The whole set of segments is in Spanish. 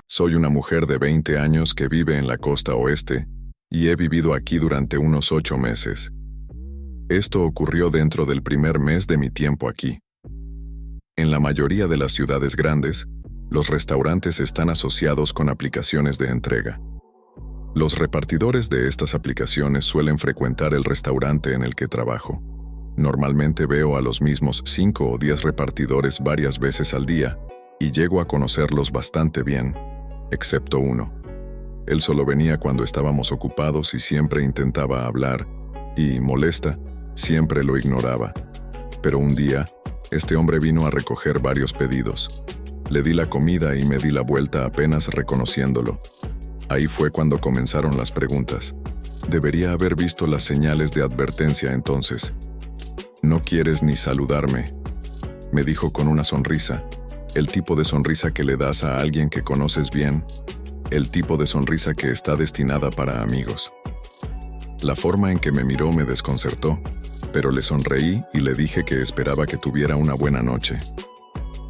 Soy una mujer de 20 años que vive en la costa oeste y he vivido aquí durante unos 8 meses. Esto ocurrió dentro del primer mes de mi tiempo aquí. En la mayoría de las ciudades grandes, los restaurantes están asociados con aplicaciones de entrega. Los repartidores de estas aplicaciones suelen frecuentar el restaurante en el que trabajo. Normalmente veo a los mismos 5 o 10 repartidores varias veces al día y llego a conocerlos bastante bien, excepto uno. Él solo venía cuando estábamos ocupados y siempre intentaba hablar, y, molesta, siempre lo ignoraba. Pero un día, este hombre vino a recoger varios pedidos. Le di la comida y me di la vuelta apenas reconociéndolo. Ahí fue cuando comenzaron las preguntas. Debería haber visto las señales de advertencia entonces. «No quieres ni saludarme», me dijo con una sonrisa. El tipo de sonrisa que le das a alguien que conoces bien, el tipo de sonrisa que está destinada para amigos. La forma en que me miró me desconcertó, pero le sonreí y le dije que esperaba que tuviera una buena noche.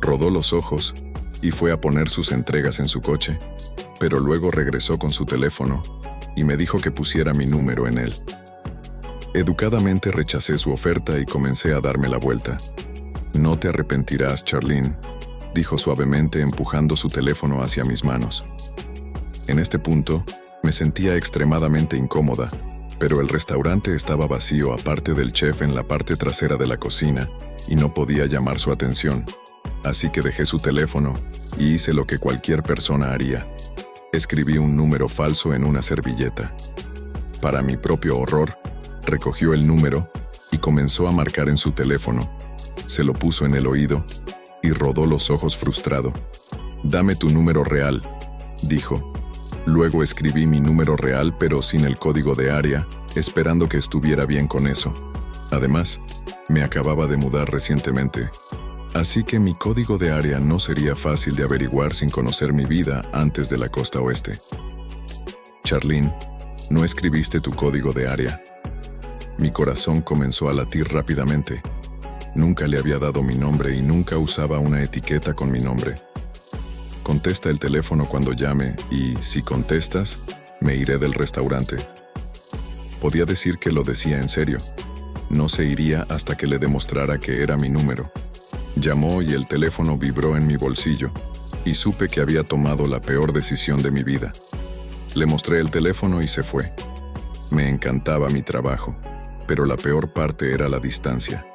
Rodó los ojos y fue a poner sus entregas en su coche, pero luego regresó con su teléfono y me dijo que pusiera mi número en él. Educadamente rechacé su oferta y comencé a darme la vuelta. «No te arrepentirás, Charlene», dijo suavemente empujando su teléfono hacia mis manos. En este punto, me sentía extremadamente incómoda, pero el restaurante estaba vacío aparte del chef en la parte trasera de la cocina y no podía llamar su atención, así que dejé su teléfono y hice lo que cualquier persona haría. Escribí un número falso en una servilleta. Para mi propio horror, recogió el número y comenzó a marcar en su teléfono. Se lo puso en el oído y rodó los ojos frustrado. «Dame tu número real», dijo. Luego escribí mi número real pero sin el código de área, esperando que estuviera bien con eso. Además, me acababa de mudar recientemente, así que mi código de área no sería fácil de averiguar sin conocer mi vida antes de la costa oeste. «Charlene, ¿no escribiste tu código de área?» Mi corazón comenzó a latir rápidamente. Nunca le había dado mi nombre y nunca usaba una etiqueta con mi nombre. «Contesta el teléfono cuando llame y, si contestas, me iré del restaurante». Podía decir que lo decía en serio. No se iría hasta que le demostrara que era mi número. Llamó y el teléfono vibró en mi bolsillo, y supe que había tomado la peor decisión de mi vida. Le mostré el teléfono y se fue. Me encantaba mi trabajo, pero la peor parte era la distancia.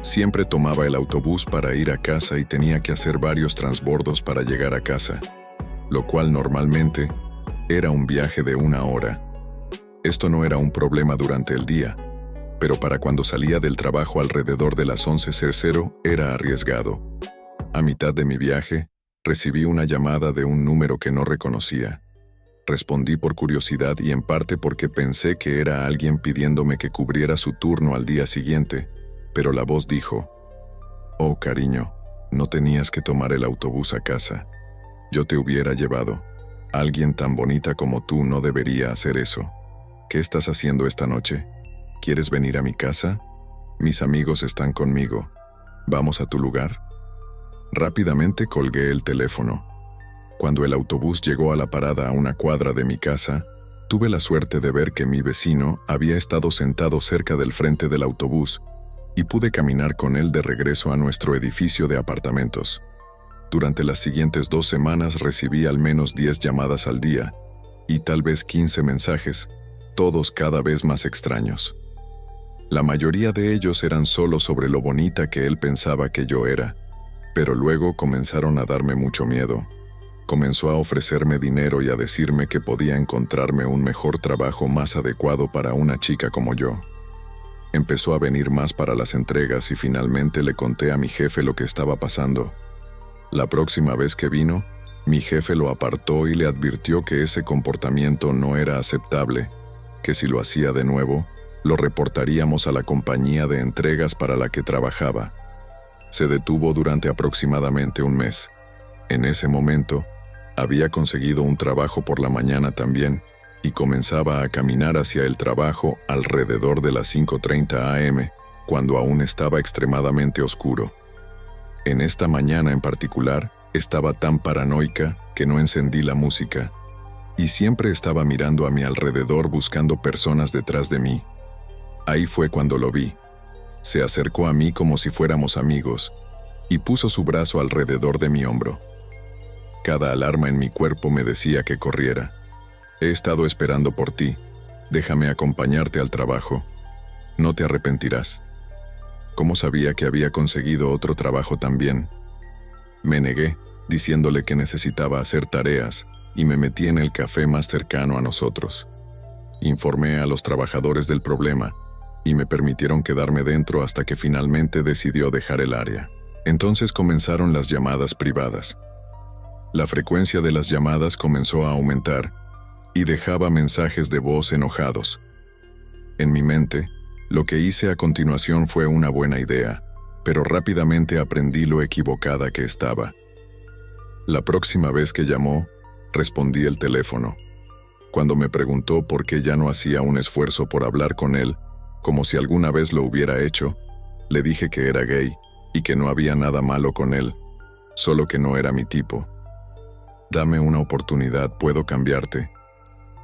Siempre tomaba el autobús para ir a casa y tenía que hacer varios transbordos para llegar a casa, lo cual normalmente era un viaje de 1 hora. Esto no era un problema durante el día, pero para cuando salía del trabajo alrededor de las 11:00 era arriesgado. A mitad de mi viaje, recibí una llamada de un número que no reconocía. Respondí por curiosidad y en parte porque pensé que era alguien pidiéndome que cubriera su turno al día siguiente, pero la voz dijo: «Oh, cariño, no tenías que tomar el autobús a casa. Yo te hubiera llevado. Alguien tan bonita como tú no debería hacer eso. ¿Qué estás haciendo esta noche? ¿Quieres venir a mi casa? Mis amigos están conmigo. ¿Vamos a tu lugar?» Rápidamente colgué el teléfono. Cuando el autobús llegó a la parada a 1 cuadra de mi casa, tuve la suerte de ver que mi vecino había estado sentado cerca del frente del autobús y pude caminar con él de regreso a nuestro edificio de apartamentos. Durante las siguientes 2 semanas recibí al menos 10 llamadas al día y tal vez 15 mensajes, todos cada vez más extraños. La mayoría de ellos eran solo sobre lo bonita que él pensaba que yo era, pero luego comenzaron a darme mucho miedo. Comenzó a ofrecerme dinero y a decirme que podía encontrarme un mejor trabajo más adecuado para una chica como yo. Empezó a venir más para las entregas y finalmente le conté a mi jefe lo que estaba pasando. La próxima vez que vino, mi jefe lo apartó y le advirtió que ese comportamiento no era aceptable, que si lo hacía de nuevo, lo reportaríamos a la compañía de entregas para la que trabajaba. Se detuvo durante aproximadamente 1 mes. En ese momento, había conseguido un trabajo por la mañana también, y comenzaba a caminar hacia el trabajo alrededor de las 5:30 am, cuando aún estaba extremadamente oscuro. En esta mañana en particular, estaba tan paranoica que no encendí la música, y siempre estaba mirando a mi alrededor buscando personas detrás de mí. Ahí fue cuando lo vi. Se acercó a mí como si fuéramos amigos, y puso su brazo alrededor de mi hombro. Cada alarma en mi cuerpo me decía que corriera. He estado esperando por ti. Déjame acompañarte al trabajo. No te arrepentirás. ¿Cómo sabía que había conseguido otro trabajo también? Me negué, diciéndole que necesitaba hacer tareas, y me metí en el café más cercano a nosotros. Informé a los trabajadores del problema, y me permitieron quedarme dentro hasta que finalmente decidió dejar el área. Entonces comenzaron las llamadas privadas. La frecuencia de las llamadas comenzó a aumentar, y dejaba mensajes de voz enojados. En mi mente, lo que hice a continuación fue una buena idea, pero rápidamente aprendí lo equivocada que estaba. La próxima vez que llamó, respondí el teléfono. Cuando me preguntó por qué ya no hacía un esfuerzo por hablar con él, como si alguna vez lo hubiera hecho, le dije que era gay y que no había nada malo con él, solo que no era mi tipo. Dame una oportunidad, puedo cambiarte.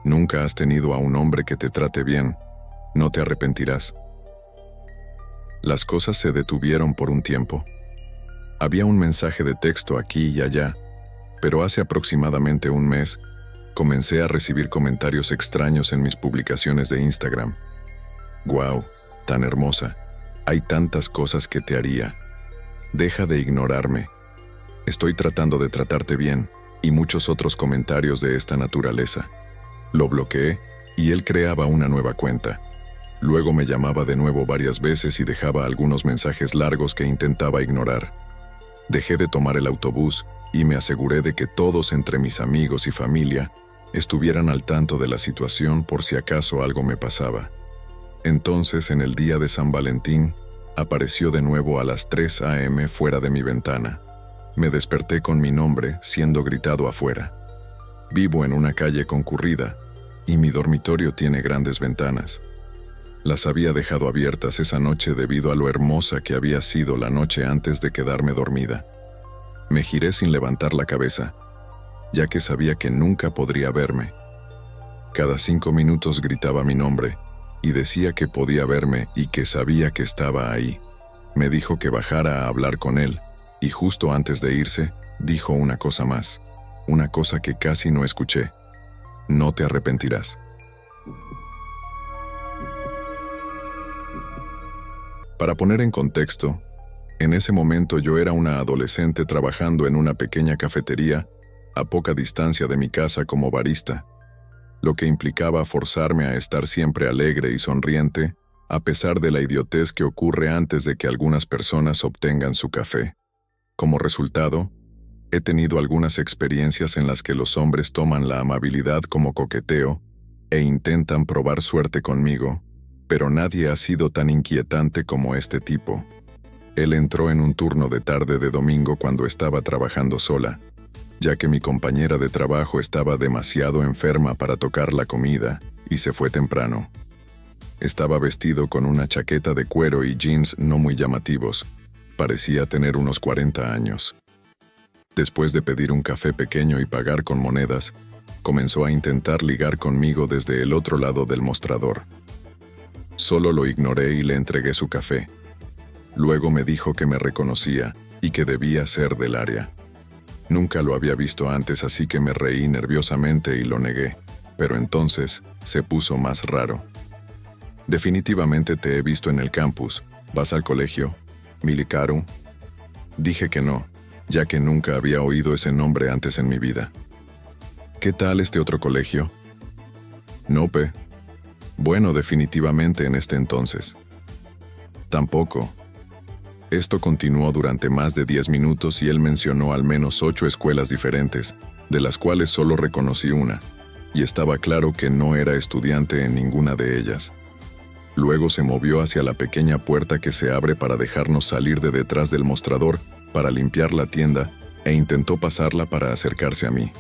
Nunca has tenido a un hombre que te trate bien. No te arrepentirás. Las cosas se detuvieron por un tiempo. Había un mensaje de texto aquí y allá, pero hace aproximadamente un mes, comencé a recibir comentarios extraños en mis publicaciones de Instagram. «Guau, tan hermosa. Hay tantas cosas que te haría. Deja de ignorarme. Estoy tratando de tratarte bien», y muchos otros comentarios de esta naturaleza. Lo bloqueé, y él creaba una nueva cuenta. Luego me llamaba de nuevo varias veces y dejaba algunos mensajes largos que intentaba ignorar. Dejé de tomar el autobús y me aseguré de que todos entre mis amigos y familia estuvieran al tanto de la situación por si acaso algo me pasaba. Entonces, en el día de San Valentín, apareció de nuevo a las 3 a.m. fuera de mi ventana. Me desperté con mi nombre siendo gritado afuera. Vivo en una calle concurrida y mi dormitorio tiene grandes ventanas. Las había dejado abiertas esa noche debido a lo hermosa que había sido la noche antes de quedarme dormida. Me giré sin levantar la cabeza, ya que sabía que nunca podría verme. Cada 5 minutos gritaba mi nombre y decía que podía verme y que sabía que estaba ahí. Me dijo que bajara a hablar con él y justo antes de irse, dijo una cosa más, una cosa que casi no escuché. No te arrepentirás. Para poner en contexto, en ese momento yo era una adolescente trabajando en una pequeña cafetería a poca distancia de mi casa como barista, lo que implicaba forzarme a estar siempre alegre y sonriente, a pesar de la idiotez que ocurre antes de que algunas personas obtengan su café. Como resultado, he tenido algunas experiencias en las que los hombres toman la amabilidad como coqueteo e intentan probar suerte conmigo, pero nadie ha sido tan inquietante como este tipo. Él entró en un turno de tarde de domingo cuando estaba trabajando sola, ya que mi compañera de trabajo estaba demasiado enferma para tocar la comida, y se fue temprano. Estaba vestido con una chaqueta de cuero y jeans no muy llamativos. Parecía tener unos 40 años. Después de pedir un café pequeño y pagar con monedas, comenzó a intentar ligar conmigo desde el otro lado del mostrador. Solo lo ignoré y le entregué su café. Luego me dijo que me reconocía y que debía ser del área. Nunca lo había visto antes, así que me reí nerviosamente y lo negué, pero entonces se puso más raro. Definitivamente te he visto en el campus. ¿Vas al colegio? ¿Milicaru? Dije que no, ya que nunca había oído ese nombre antes en mi vida. ¿Qué tal este otro colegio? Nope. Bueno, definitivamente en este entonces. Tampoco. Esto continuó durante más de 10 minutos y él mencionó al menos 8 escuelas diferentes, de las cuales solo reconocí una, y estaba claro que no era estudiante en ninguna de ellas. Luego se movió hacia la pequeña puerta que se abre para dejarnos salir de detrás del mostrador para limpiar la tienda e intentó pasarla para acercarse a mí.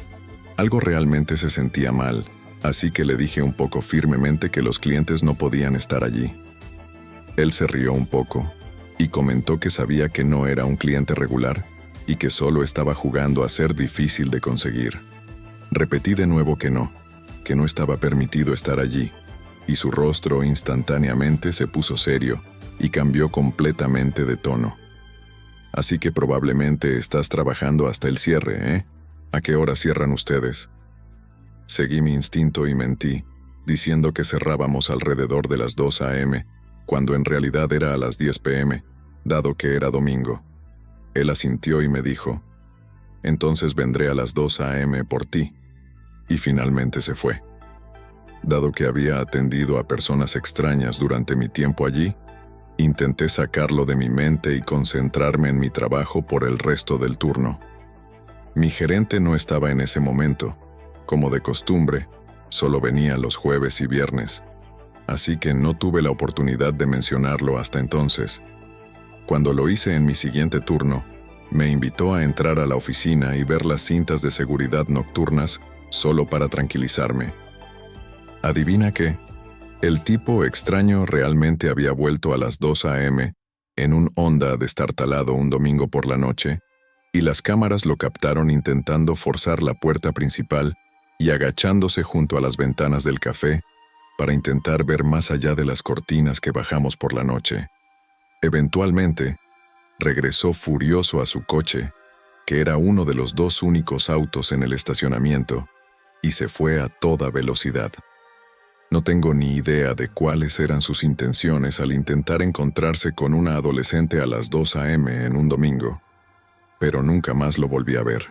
Algo realmente se sentía mal, así que le dije un poco firmemente que los clientes no podían estar allí. Él se rió un poco, y comentó que sabía que no era un cliente regular y que solo estaba jugando a ser difícil de conseguir. Repetí de nuevo que no estaba permitido estar allí, y su rostro instantáneamente se puso serio y cambió completamente de tono. Así que probablemente estás trabajando hasta el cierre, ¿eh? ¿A qué hora cierran ustedes? Seguí mi instinto y mentí, diciendo que cerrábamos alrededor de las 2 a.m., cuando en realidad era a las 10 p.m., dado que era domingo. Él asintió y me dijo, entonces vendré a las 2 a.m. por ti. Y finalmente se fue. Dado que había atendido a personas extrañas durante mi tiempo allí, intenté sacarlo de mi mente y concentrarme en mi trabajo por el resto del turno. Mi gerente no estaba en ese momento. Como de costumbre, solo venía los jueves y viernes, así que no tuve la oportunidad de mencionarlo hasta entonces. Cuando lo hice en mi siguiente turno, me invitó a entrar a la oficina y ver las cintas de seguridad nocturnas solo para tranquilizarme. ¿Adivina qué? El tipo extraño realmente había vuelto a las 2 a.m. en un Honda destartalado un domingo por la noche, y las cámaras lo captaron intentando forzar la puerta principal y agachándose junto a las ventanas del café para intentar ver más allá de las cortinas que bajamos por la noche. Eventualmente, regresó furioso a su coche, que era uno de los 2 únicos autos en el estacionamiento, y se fue a toda velocidad. No tengo ni idea de cuáles eran sus intenciones al intentar encontrarse con una adolescente a las 2 a.m. en un domingo, pero nunca más lo volví a ver.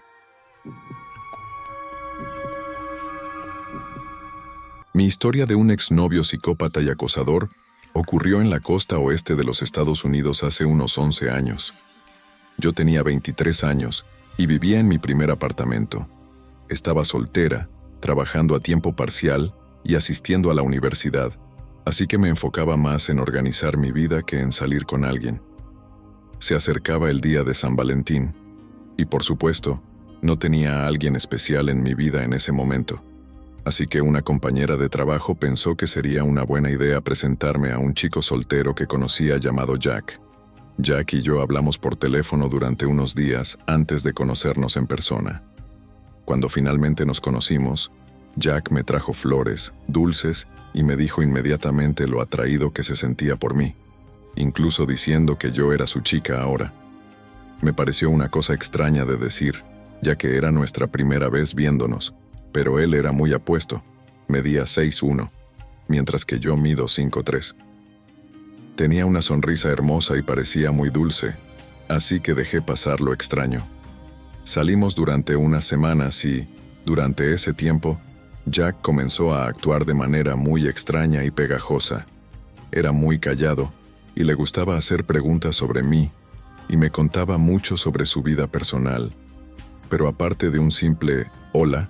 Mi historia de un exnovio psicópata y acosador ocurrió en la costa oeste de los Estados Unidos hace unos 11 años. Yo tenía 23 años y vivía en mi primer apartamento. Estaba soltera, trabajando a tiempo parcial y asistiendo a la universidad, así que me enfocaba más en organizar mi vida que en salir con alguien. Se acercaba el día de San Valentín, y por supuesto, no tenía a alguien especial en mi vida en ese momento. Así que una compañera de trabajo pensó que sería una buena idea presentarme a un chico soltero que conocía llamado Jack. Jack y yo hablamos por teléfono durante unos días antes de conocernos en persona. Cuando finalmente nos conocimos, Jack me trajo flores, dulces, y me dijo inmediatamente lo atraído que se sentía por mí, incluso diciendo que yo era su chica ahora. Me pareció una cosa extraña de decir, ya que era nuestra primera vez viéndonos, pero él era muy apuesto, medía 6'1", mientras que yo mido 5'3". Tenía una sonrisa hermosa y parecía muy dulce, así que dejé pasar lo extraño. Salimos durante unas semanas y, durante ese tiempo, Jack comenzó a actuar de manera muy extraña y pegajosa. Era muy callado, y le gustaba hacer preguntas sobre mí, y me contaba mucho sobre su vida personal, pero aparte de un simple «hola»,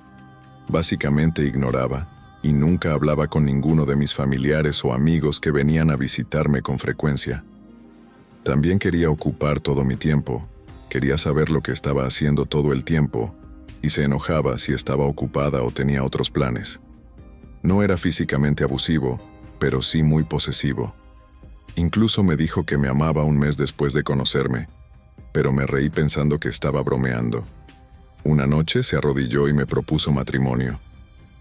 básicamente ignoraba, y nunca hablaba con ninguno de mis familiares o amigos que venían a visitarme con frecuencia. También quería ocupar todo mi tiempo, quería saber lo que estaba haciendo todo el tiempo, y se enojaba si estaba ocupada o tenía otros planes. No era físicamente abusivo, pero sí muy posesivo. Incluso me dijo que me amaba un mes después de conocerme, pero me reí pensando que estaba bromeando. Una noche se arrodilló y me propuso matrimonio.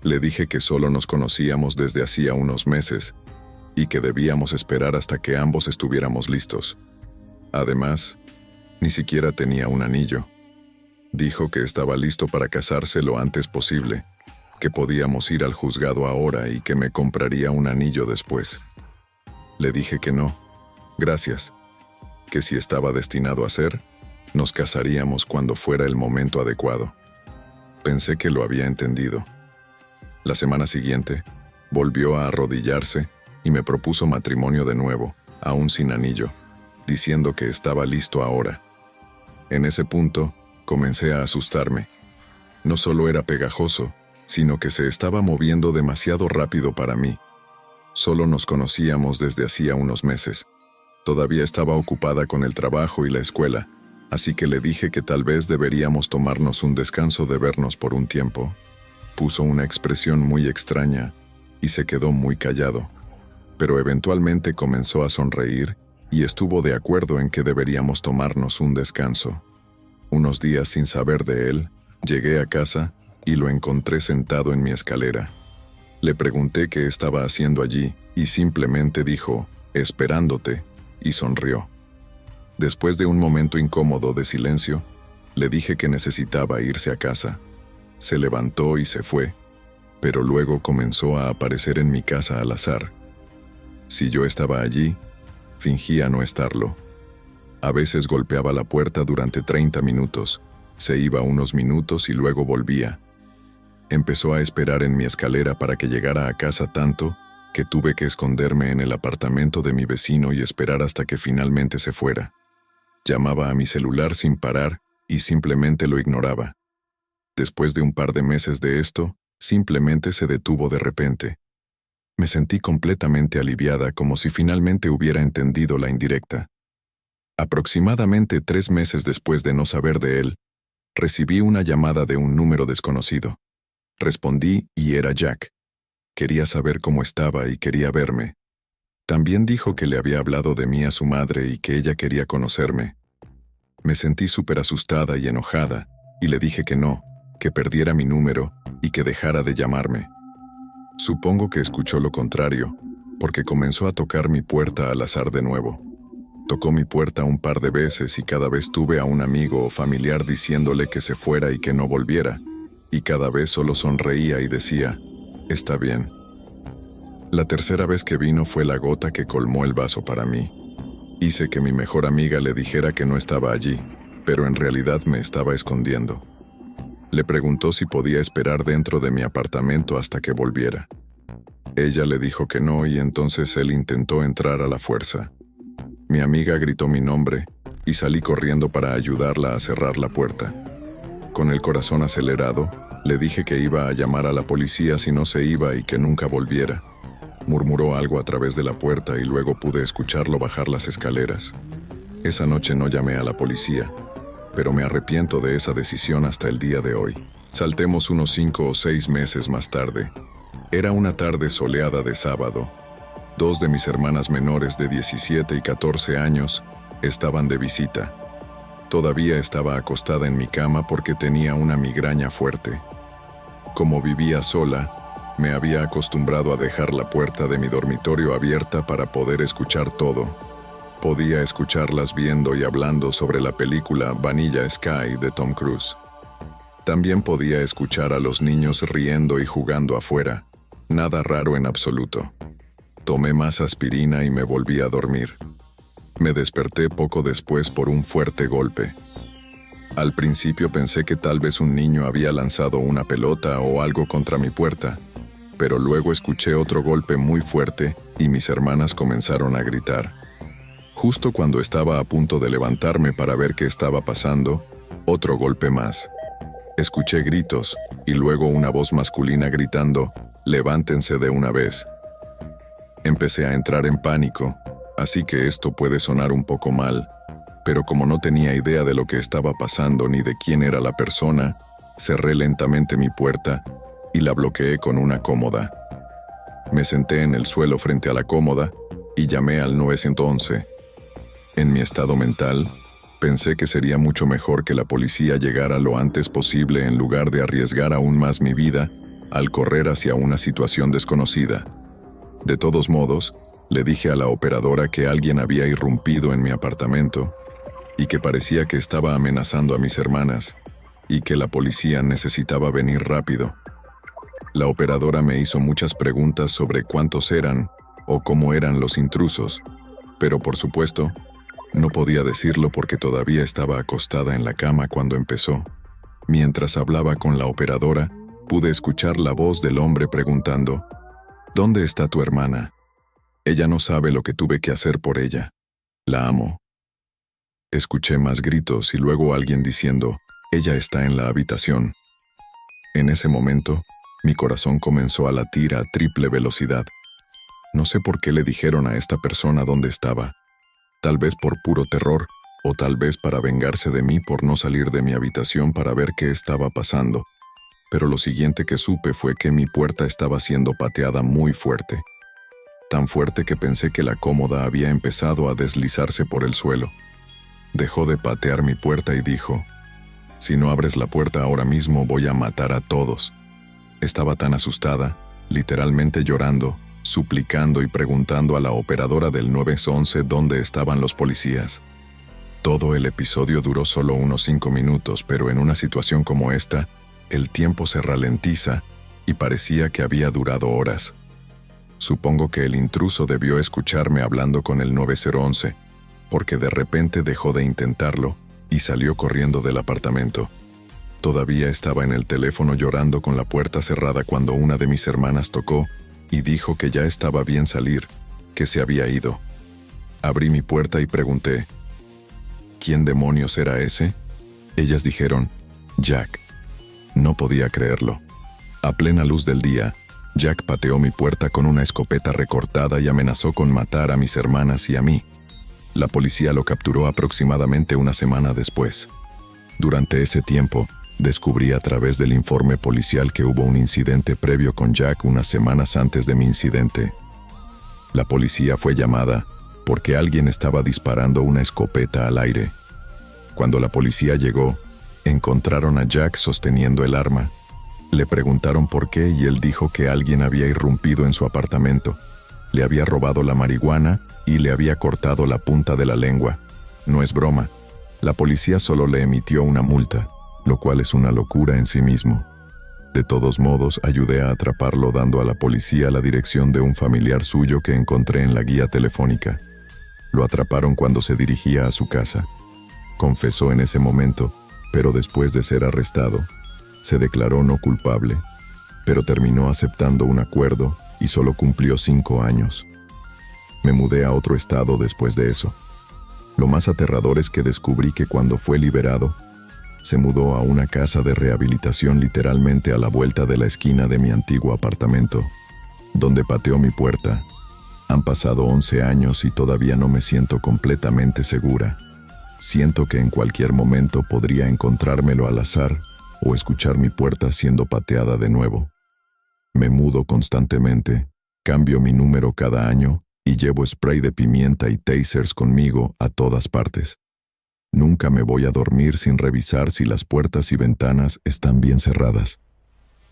Le dije que solo nos conocíamos desde hacía unos meses y que debíamos esperar hasta que ambos estuviéramos listos. Además, ni siquiera tenía un anillo. Dijo que estaba listo para casarse lo antes posible, que podíamos ir al juzgado ahora y que me compraría un anillo después. Le dije que no, gracias, que si estaba destinado a ser, nos casaríamos cuando fuera el momento adecuado. Pensé que lo había entendido. La semana siguiente, volvió a arrodillarse y me propuso matrimonio de nuevo, aún sin anillo, diciendo que estaba listo ahora. En ese punto, comencé a asustarme. No solo era pegajoso, sino que se estaba moviendo demasiado rápido para mí. Solo nos conocíamos desde hacía unos meses. Todavía estaba ocupada con el trabajo y la escuela, así que le dije que tal vez deberíamos tomarnos un descanso de vernos por un tiempo. Puso una expresión muy extraña y se quedó muy callado, pero eventualmente comenzó a sonreír y estuvo de acuerdo en que deberíamos tomarnos un descanso. Unos días sin saber de él, llegué a casa y lo encontré sentado en mi escalera. Le pregunté qué estaba haciendo allí y simplemente dijo, esperándote, y sonrió. Después de un momento incómodo de silencio, le dije que necesitaba irse a casa. Se levantó y se fue, pero luego comenzó a aparecer en mi casa al azar. Si yo estaba allí, fingía no estarlo. A veces golpeaba la puerta durante 30 minutos, se iba unos minutos y luego volvía. Empezó a esperar en mi escalera para que llegara a casa tanto que tuve que esconderme en el apartamento de mi vecino y esperar hasta que finalmente se fuera. Llamaba a mi celular sin parar y simplemente lo ignoraba. Después de un par de meses de esto, simplemente se detuvo de repente. Me sentí completamente aliviada, como si finalmente hubiera entendido la indirecta. Aproximadamente 3 meses después de no saber de él, recibí una llamada de un número desconocido. Respondí y era Jack. Quería saber cómo estaba y quería verme. También dijo que le había hablado de mí a su madre y que ella quería conocerme. Me sentí súper asustada y enojada, y le dije que no, que perdiera mi número y que dejara de llamarme. Supongo que escuchó lo contrario, porque comenzó a tocar mi puerta al azar de nuevo. Tocó mi puerta un par de veces y cada vez tuve a un amigo o familiar diciéndole que se fuera y que no volviera, y cada vez solo sonreía y decía, está bien. La tercera vez que vino fue la gota que colmó el vaso para mí. Hice que mi mejor amiga le dijera que no estaba allí, pero en realidad me estaba escondiendo. Le preguntó si podía esperar dentro de mi apartamento hasta que volviera. Ella le dijo que no y entonces él intentó entrar a la fuerza. Mi amiga gritó mi nombre y salí corriendo para ayudarla a cerrar la puerta. Con el corazón acelerado, le dije que iba a llamar a la policía si no se iba y que nunca volviera. Murmuró algo a través de la puerta y luego pude escucharlo bajar las escaleras. Esa noche no llamé a la policía, pero me arrepiento de esa decisión hasta el día de hoy. Saltemos unos 5 o 6 meses más tarde. Era una tarde soleada de sábado. 2 de mis hermanas menores de 17 y 14 años estaban de visita. Todavía estaba acostada en mi cama porque tenía una migraña fuerte. Como vivía sola, me había acostumbrado a dejar la puerta de mi dormitorio abierta para poder escuchar todo. Podía escucharlas viendo y hablando sobre la película Vanilla Sky de Tom Cruise. También podía escuchar a los niños riendo y jugando afuera. Nada raro en absoluto. Tomé más aspirina y me volví a dormir. Me desperté poco después por un fuerte golpe. Al principio pensé que tal vez un niño había lanzado una pelota o algo contra mi puerta, pero luego escuché otro golpe muy fuerte y mis hermanas comenzaron a gritar. Justo cuando estaba a punto de levantarme para ver qué estaba pasando, otro golpe más. Escuché gritos y luego una voz masculina gritando, «Levántense de una vez». Empecé a entrar en pánico, así que esto puede sonar un poco mal, pero como no tenía idea de lo que estaba pasando ni de quién era la persona, cerré lentamente mi puerta y la bloqueé con una cómoda. Me senté en el suelo frente a la cómoda y llamé al 911. En mi estado mental, pensé que sería mucho mejor que la policía llegara lo antes posible en lugar de arriesgar aún más mi vida al correr hacia una situación desconocida. De todos modos, le dije a la operadora que alguien había irrumpido en mi apartamento y que parecía que estaba amenazando a mis hermanas y que la policía necesitaba venir rápido. La operadora me hizo muchas preguntas sobre cuántos eran o cómo eran los intrusos, pero por supuesto, no podía decirlo porque todavía estaba acostada en la cama cuando empezó. Mientras hablaba con la operadora, pude escuchar la voz del hombre preguntando, «¿Dónde está tu hermana? Ella no sabe lo que tuve que hacer por ella. La amo». Escuché más gritos y luego alguien diciendo, «Ella está en la habitación». En ese momento, mi corazón comenzó a latir a triple velocidad. No sé por qué le dijeron a esta persona dónde estaba. Tal vez por puro terror, o tal vez para vengarse de mí por no salir de mi habitación para ver qué estaba pasando. Pero lo siguiente que supe fue que mi puerta estaba siendo pateada muy fuerte. tan fuerte que pensé que la cómoda había empezado a deslizarse por el suelo. Dejó de patear mi puerta y dijo: «Si no abres la puerta ahora mismo voy a matar a todos». Estaba tan asustada, literalmente llorando, suplicando y preguntando a la operadora del 911 dónde estaban los policías. Todo el episodio duró solo unos 5 minutos, pero en una situación como esta, el tiempo se ralentiza y parecía que había durado horas. Supongo que el intruso debió escucharme hablando con el 911, porque de repente dejó de intentarlo y salió corriendo del apartamento. Todavía estaba en el teléfono llorando con la puerta cerrada cuando una de mis hermanas tocó y dijo que ya estaba bien salir, que se había ido. Abrí mi puerta y pregunté: «¿Quién demonios era ese?». Ellas dijeron: «Jack». No podía creerlo. A plena luz del día, Jack pateó mi puerta con una escopeta recortada y amenazó con matar a mis hermanas y a mí. La policía lo capturó aproximadamente una semana después. Durante ese tiempo, descubrí a través del informe policial que hubo un incidente previo con Jack unas semanas antes de mi incidente. La policía fue llamada porque alguien estaba disparando una escopeta al aire. Cuando la policía llegó, encontraron a Jack sosteniendo el arma. Le preguntaron por qué y él dijo que alguien había irrumpido en su apartamento. Le había robado la marihuana y le había cortado la punta de la lengua. No es broma. La policía solo le emitió una multa, lo cual es una locura en sí mismo. De todos modos, ayudé a atraparlo dando a la policía la dirección de un familiar suyo que encontré en la guía telefónica. Lo atraparon cuando se dirigía a su casa. Confesó en ese momento, pero después de ser arrestado, se declaró no culpable, pero terminó aceptando un acuerdo y solo cumplió 5 años. Me mudé a otro estado después de eso. Lo más aterrador es que descubrí que cuando fue liberado, se mudó a una casa de rehabilitación literalmente a la vuelta de la esquina de mi antiguo apartamento, donde pateó mi puerta. Han pasado 11 años y todavía no me siento completamente segura. Siento que en cualquier momento podría encontrármelo al azar o escuchar mi puerta siendo pateada de nuevo. Me mudo constantemente, cambio mi número cada año y llevo spray de pimienta y tasers conmigo a todas partes. Nunca me voy a dormir sin revisar si las puertas y ventanas están bien cerradas.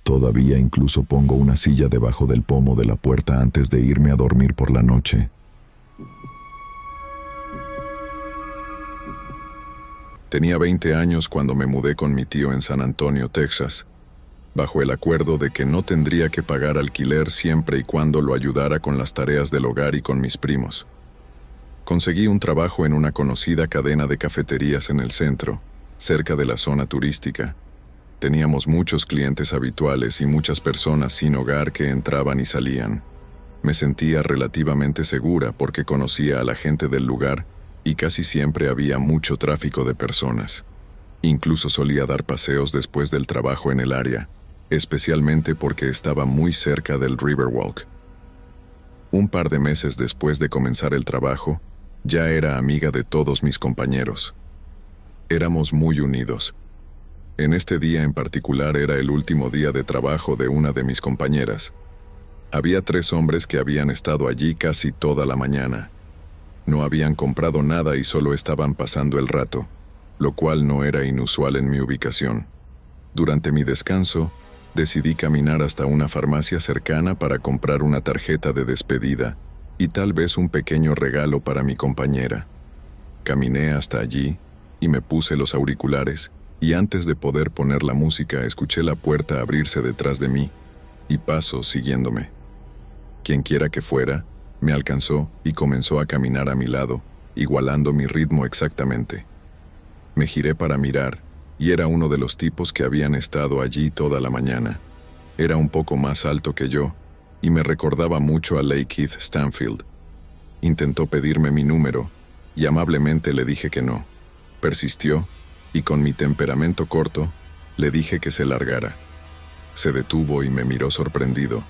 Todavía incluso pongo una silla debajo del pomo de la puerta antes de irme a dormir por la noche. Tenía 20 años cuando me mudé con mi tío en San Antonio, Texas, bajo el acuerdo de que no tendría que pagar alquiler siempre y cuando lo ayudara con las tareas del hogar y con mis primos. Conseguí un trabajo en una conocida cadena de cafeterías en el centro, cerca de la zona turística. Teníamos muchos clientes habituales y muchas personas sin hogar que entraban y salían. Me sentía relativamente segura porque conocía a la gente del lugar y casi siempre había mucho tráfico de personas. Incluso solía dar paseos después del trabajo en el área, especialmente porque estaba muy cerca del Riverwalk. Un par de meses después de comenzar el trabajo, ya era amiga de todos mis compañeros. Éramos muy unidos. En este día en particular era el último día de trabajo de una de mis compañeras. Había 3 hombres que habían estado allí casi toda la mañana. No habían comprado nada y solo estaban pasando el rato, lo cual no era inusual en mi ubicación. Durante mi descanso, decidí caminar hasta una farmacia cercana para comprar una tarjeta de despedida y tal vez un pequeño regalo para mi compañera. Caminé hasta allí y me puse los auriculares, y antes de poder poner la música escuché la puerta abrirse detrás de mí y pasos siguiéndome. Quienquiera que fuera, me alcanzó y comenzó a caminar a mi lado, igualando mi ritmo exactamente. Me giré para mirar, y era uno de los tipos que habían estado allí toda la mañana. Era un poco más alto que yo, y me recordaba mucho a Lakeith Stanfield. Intentó pedirme mi número, y amablemente le dije que no. Persistió, y con mi temperamento corto, le dije que se largara. Se detuvo y me miró sorprendido,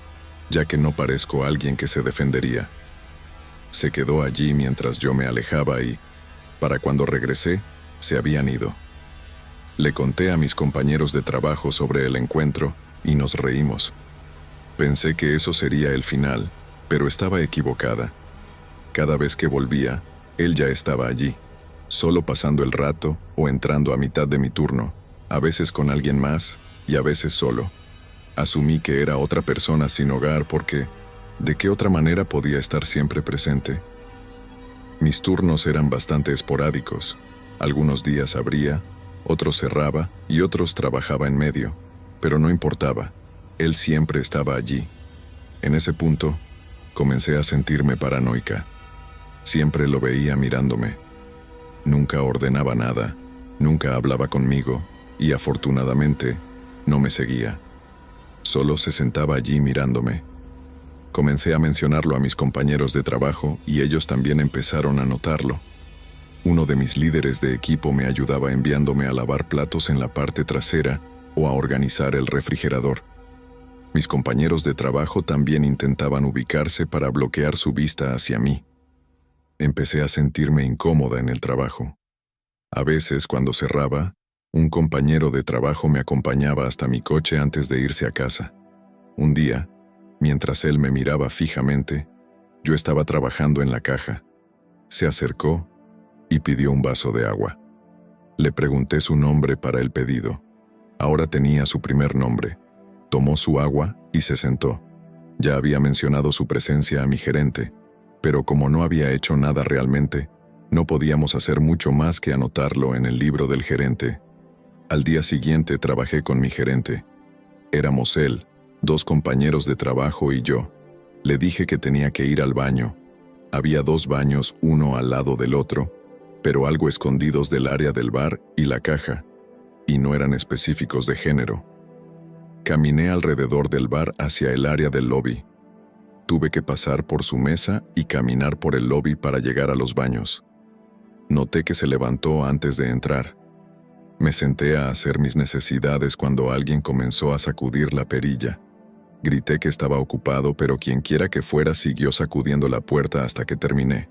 ya que no parezco alguien que se defendería. Se quedó allí mientras yo me alejaba y, para cuando regresé, se habían ido. Le conté a mis compañeros de trabajo sobre el encuentro y nos reímos. Pensé que eso sería el final, Pero estaba equivocada. Cada vez que volvía, él ya estaba allí, solo pasando el rato o entrando a mitad de mi turno, a veces con alguien más y a veces solo. Asumí que era otra persona sin hogar porque, ¿de qué otra manera podía estar siempre presente? Mis turnos eran bastante esporádicos. Algunos días abría, otros cerraba y otros trabajaba en medio, pero no importaba, él siempre estaba allí. En ese punto, comencé a sentirme paranoica. Siempre lo veía mirándome. Nunca ordenaba nada, nunca hablaba conmigo y afortunadamente no me seguía. Solo se sentaba allí mirándome. Comencé a mencionarlo a mis compañeros de trabajo y ellos también empezaron a notarlo. Uno de mis líderes de equipo me ayudaba enviándome a lavar platos en la parte trasera o a organizar el refrigerador. Mis compañeros de trabajo también intentaban ubicarse para bloquear su vista hacia mí. Empecé a sentirme incómoda en el trabajo. A veces, cuando cerraba, un compañero de trabajo me acompañaba hasta mi coche antes de irse a casa. Un día, mientras él me miraba fijamente, yo estaba trabajando en la caja. Se acercó y pidió un vaso de agua. Le pregunté su nombre para el pedido. Ahora tenía su primer nombre. Tomó su agua y se sentó. Ya había mencionado su presencia a mi gerente, pero como no había hecho nada realmente, no podíamos hacer mucho más que anotarlo en el libro del gerente. Al día siguiente trabajé con mi gerente. Éramos él, 2 compañeros de trabajo y yo. Le dije que tenía que ir al baño. Había 2 baños, uno al lado del otro, pero algo escondidos del área del bar y la caja, y no eran específicos de género. Caminé alrededor del bar hacia el área del lobby. Tuve que pasar por su mesa y caminar por el lobby para llegar a los baños. Noté que se levantó antes de entrar. Me senté a hacer mis necesidades cuando alguien comenzó a sacudir la perilla. Grité que estaba ocupado, pero quienquiera que fuera siguió sacudiendo la puerta hasta que terminé.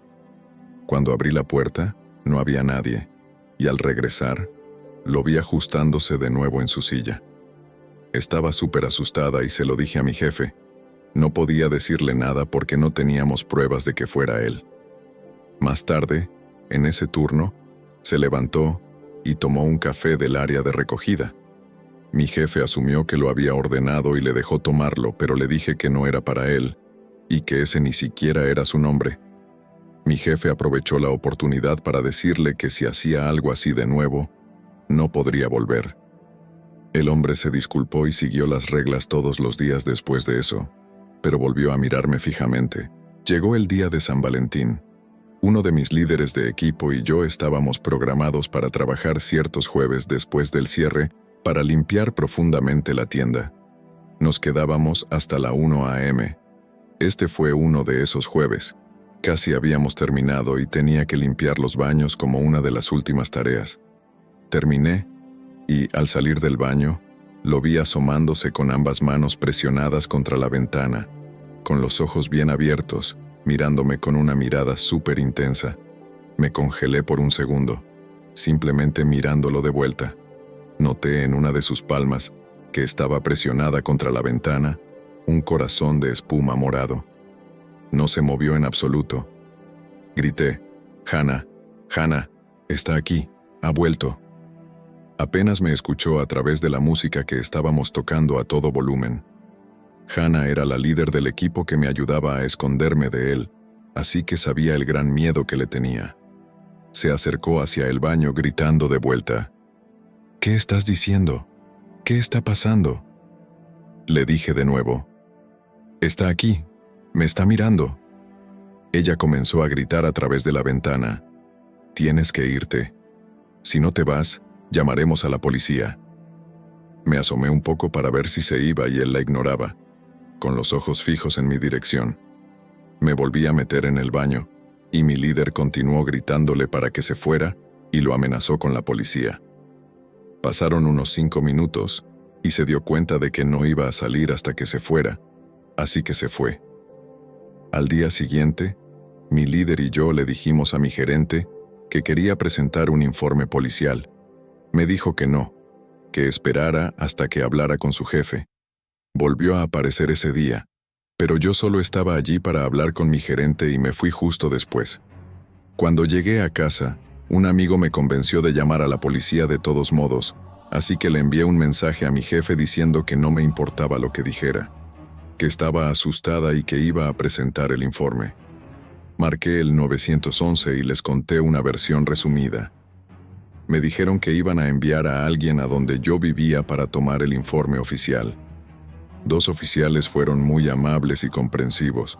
Cuando abrí la puerta, no había nadie, y al regresar, lo vi ajustándose de nuevo en su silla. Estaba súper asustada y se lo dije a mi jefe. No podía decirle nada porque no teníamos pruebas de que fuera él. Más tarde, en ese turno, se levantó y tomó un café del área de recogida. Mi jefe asumió que lo había ordenado y le dejó tomarlo, pero le dije que no era para él y que ese ni siquiera era su nombre. Mi jefe aprovechó la oportunidad para decirle que si hacía algo así de nuevo, no podría volver. El hombre se disculpó y siguió las reglas todos los días después de eso, pero volvió a mirarme fijamente. Llegó el día de San Valentín. Uno de mis líderes de equipo y yo estábamos programados para trabajar ciertos jueves después del cierre para limpiar profundamente la tienda. Nos quedábamos hasta la 1 a.m. Este fue uno de esos jueves. Casi habíamos terminado y tenía que limpiar los baños como una de las últimas tareas. Terminé y, al salir del baño, lo vi asomándose con ambas manos presionadas contra la ventana, con los ojos bien abiertos, mirándome con una mirada súper intensa. Me congelé por un segundo, simplemente mirándolo de vuelta. Noté en una de sus palmas, que estaba presionada contra la ventana, un corazón de espuma morado. No se movió en absoluto. Grité: «Hannah, Hannah, está aquí, ha vuelto». Apenas me escuchó a través de la música que estábamos tocando a todo volumen. Hannah era la líder del equipo que me ayudaba a esconderme de él, así que sabía el gran miedo que le tenía. Se acercó hacia el baño gritando de vuelta: «¿Qué estás diciendo? ¿Qué está pasando?». Le dije de nuevo: «Está aquí, me está mirando». Ella comenzó a gritar a través de la ventana: «Tienes que irte. Si no te vas, llamaremos a la policía». Me asomé un poco para ver si se iba y él la ignoraba, con los ojos fijos en mi dirección. Me volví a meter en el baño, y mi líder continuó gritándole para que se fuera y lo amenazó con la policía. Pasaron unos 5 minutos, y se dio cuenta de que no iba a salir hasta que se fuera, así que se fue. Al día siguiente, mi líder y yo le dijimos a mi gerente que quería presentar un informe policial. Me dijo que no, que esperara hasta que hablara con su jefe. Volvió a aparecer ese día, Pero yo solo estaba allí para hablar con mi gerente y me fui justo después. Cuando llegué a casa, un amigo me convenció de llamar a la policía de todos modos, así que le envié un mensaje a mi jefe diciendo que no me importaba lo que dijera, que estaba asustada y que iba a presentar el informe. Marqué el 911 y les conté una versión resumida. Me dijeron que iban a enviar a alguien a donde yo vivía para tomar el informe oficial. 2 oficiales fueron muy amables y comprensivos.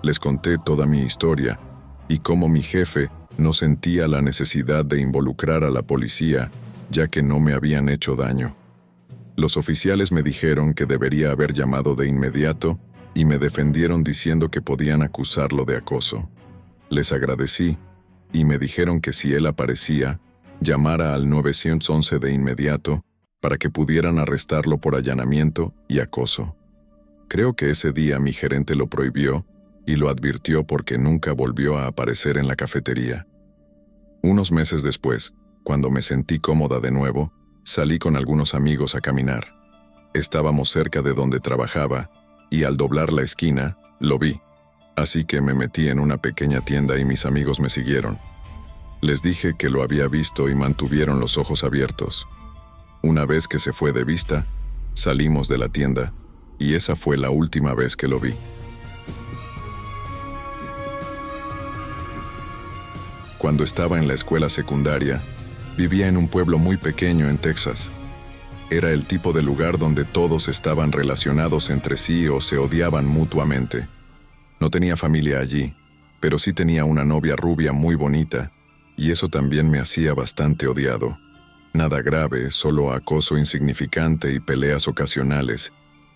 Les conté toda mi historia y cómo mi jefe no sentía la necesidad de involucrar a la policía, ya que no me habían hecho daño. Los oficiales me dijeron que debería haber llamado de inmediato y me defendieron diciendo que podían acusarlo de acoso. Les agradecí y me dijeron que si él aparecía, llamara al 911 de inmediato para que pudieran arrestarlo por allanamiento y acoso. Creo que ese día mi gerente lo prohibió y lo advirtió porque nunca volvió a aparecer en la cafetería. Unos meses después, cuando me sentí cómoda de nuevo, salí con algunos amigos a caminar. Estábamos cerca de donde trabajaba y al doblar la esquina, lo vi. Así que me metí en una pequeña tienda y mis amigos me siguieron. Les dije que lo había visto y mantuvieron los ojos abiertos. Una vez que se fue de vista, salimos de la tienda y esa fue la última vez que lo vi. Cuando estaba en la escuela secundaria, vivía en un pueblo muy pequeño en Texas. Era el tipo de lugar donde todos estaban relacionados entre sí o se odiaban mutuamente. No tenía familia allí, pero sí tenía una novia rubia muy bonita, y eso también me hacía bastante odiado. Nada grave, solo acoso insignificante y peleas ocasionales,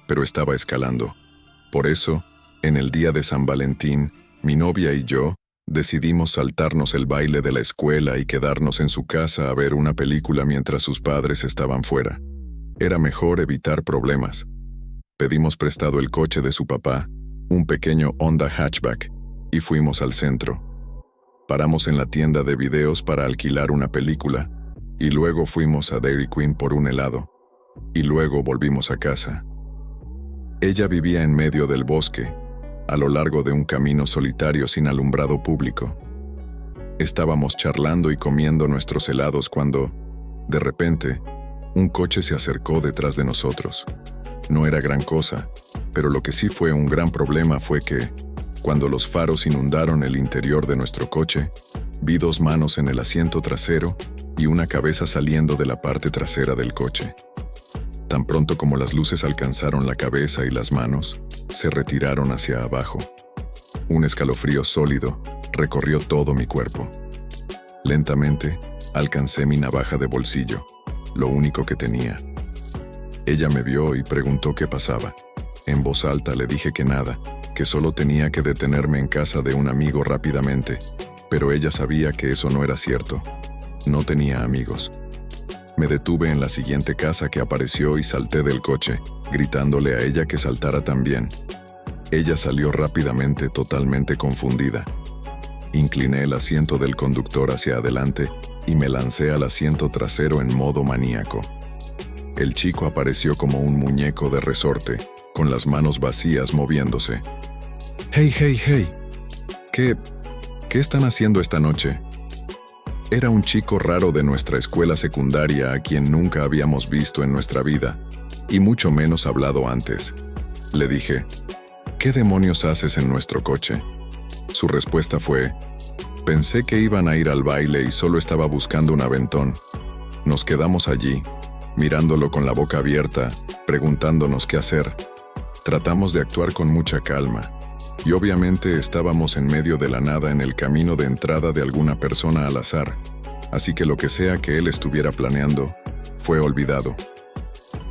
pero estaba escalando. Por eso, en el día de San Valentín, mi novia y yo decidimos saltarnos el baile de la escuela y quedarnos en su casa a ver una película mientras sus padres estaban fuera. Era mejor evitar problemas. Pedimos prestado el coche de su papá, un pequeño Honda hatchback, y fuimos al centro. Paramos en la tienda de videos para alquilar una película, y luego fuimos a Dairy Queen por un helado, y luego volvimos a casa. Ella vivía en medio del bosque, a lo largo de un camino solitario sin alumbrado público. Estábamos charlando y comiendo nuestros helados cuando, de repente, un coche se acercó detrás de nosotros. No era gran cosa, pero lo que sí fue un gran problema fue que, cuando los faros inundaron el interior de nuestro coche, vi 2 manos en el asiento trasero y una cabeza saliendo de la parte trasera del coche. Tan pronto como las luces alcanzaron la cabeza y las manos, se retiraron hacia abajo. Un escalofrío sólido recorrió todo mi cuerpo. Lentamente, alcancé mi navaja de bolsillo, lo único que tenía. Ella me vio y preguntó qué pasaba. En voz alta le dije que nada, que solo tenía que detenerme en casa de un amigo rápidamente, pero ella sabía que eso no era cierto. No tenía amigos. Me detuve en la siguiente casa que apareció y salté del coche, gritándole a ella que saltara también. Ella salió rápidamente, totalmente confundida. Incliné el asiento del conductor hacia adelante y me lancé al asiento trasero en modo maníaco. El chico apareció como un muñeco de resorte, con las manos vacías moviéndose. «Hey, hey, hey. ¿Qué están haciendo esta noche?» Era un chico raro de nuestra escuela secundaria a quien nunca habíamos visto en nuestra vida, y mucho menos hablado antes. Le dije, «¿Qué demonios haces en nuestro coche?» Su respuesta fue, «Pensé que iban a ir al baile y solo estaba buscando un aventón». Nos quedamos allí, mirándolo con la boca abierta, preguntándonos qué hacer. Tratamos de actuar con mucha calma, y obviamente estábamos en medio de la nada en el camino de entrada de alguna persona al azar, así que lo que sea que él estuviera planeando, fue olvidado.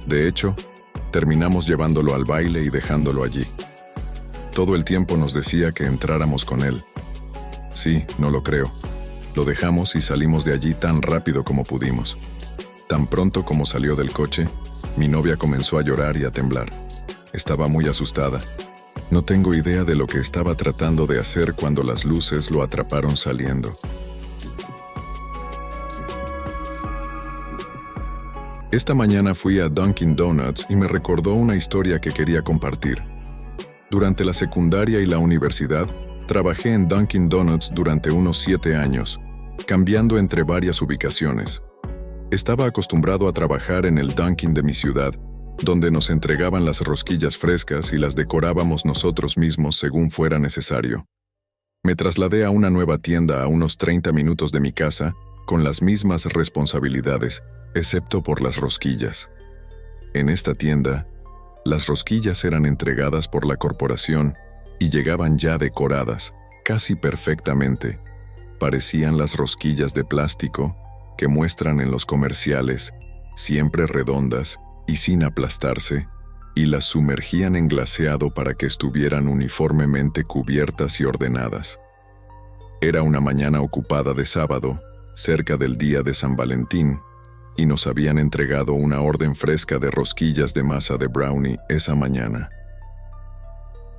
De hecho, terminamos llevándolo al baile y dejándolo allí. Todo el tiempo nos decía que entráramos con él. Sí, no lo creo. Lo dejamos y salimos de allí tan rápido como pudimos. Tan pronto como salió del coche, mi novia comenzó a llorar y a temblar. Estaba muy asustada. No tengo idea de lo que estaba tratando de hacer cuando las luces lo atraparon saliendo. Esta mañana fui a Dunkin' Donuts y me recordó una historia que quería compartir. Durante la secundaria y la universidad, trabajé en Dunkin' Donuts durante unos 7 años, cambiando entre varias ubicaciones. Estaba acostumbrado a trabajar en el Dunkin' de mi ciudad, donde nos entregaban las rosquillas frescas y las decorábamos nosotros mismos según fuera necesario. Me trasladé a una nueva tienda a unos 30 minutos de mi casa, con las mismas responsabilidades, excepto por las rosquillas. En esta tienda, las rosquillas eran entregadas por la corporación y llegaban ya decoradas, casi perfectamente. Parecían las rosquillas de plástico que muestran en los comerciales, siempre redondas y sin aplastarse, y las sumergían en glaseado para que estuvieran uniformemente cubiertas y ordenadas. Era una mañana ocupada de sábado, cerca del día de San Valentín, y nos habían entregado una orden fresca de rosquillas de masa de brownie esa mañana.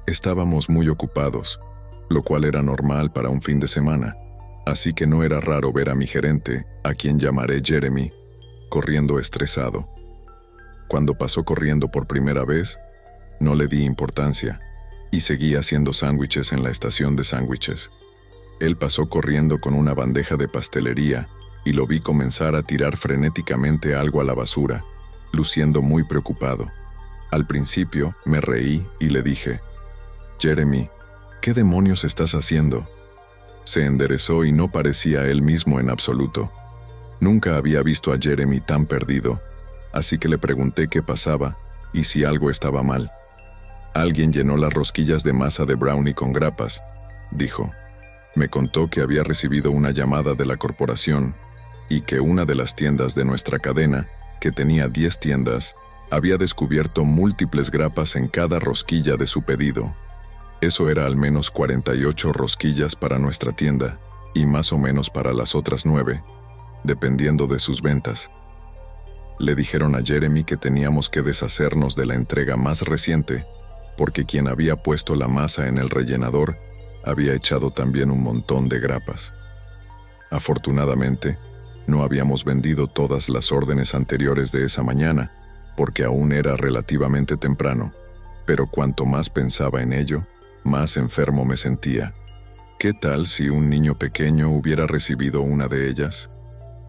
Estábamos muy ocupados, lo cual era normal para un fin de semana, así que no era raro ver a mi gerente, a quien llamaré Jeremy, corriendo estresado. Cuando pasó corriendo por primera vez, no le di importancia y seguí haciendo sándwiches en la estación de sándwiches. Él pasó corriendo con una bandeja de pastelería y lo vi comenzar a tirar frenéticamente algo a la basura, luciendo muy preocupado. Al principio me reí y le dije: «Jeremy, ¿qué demonios estás haciendo?». Se enderezó y no parecía él mismo en absoluto. Nunca había visto a Jeremy tan perdido, así que le pregunté qué pasaba y si algo estaba mal. «Alguien llenó las rosquillas de masa de brownie con grapas», dijo. Me contó que había recibido una llamada de la corporación y que una de las tiendas de nuestra cadena, que tenía 10 tiendas, había descubierto múltiples grapas en cada rosquilla de su pedido. Eso era al menos 48 rosquillas para nuestra tienda y más o menos para las otras 9, dependiendo de sus ventas. Le dijeron a Jeremy que teníamos que deshacernos de la entrega más reciente, porque quien había puesto la masa en el rellenador había echado también un montón de grapas. Afortunadamente, no habíamos vendido todas las órdenes anteriores de esa mañana, porque aún era relativamente temprano, pero cuanto más pensaba en ello, más enfermo me sentía. ¿Qué tal si un niño pequeño hubiera recibido una de ellas?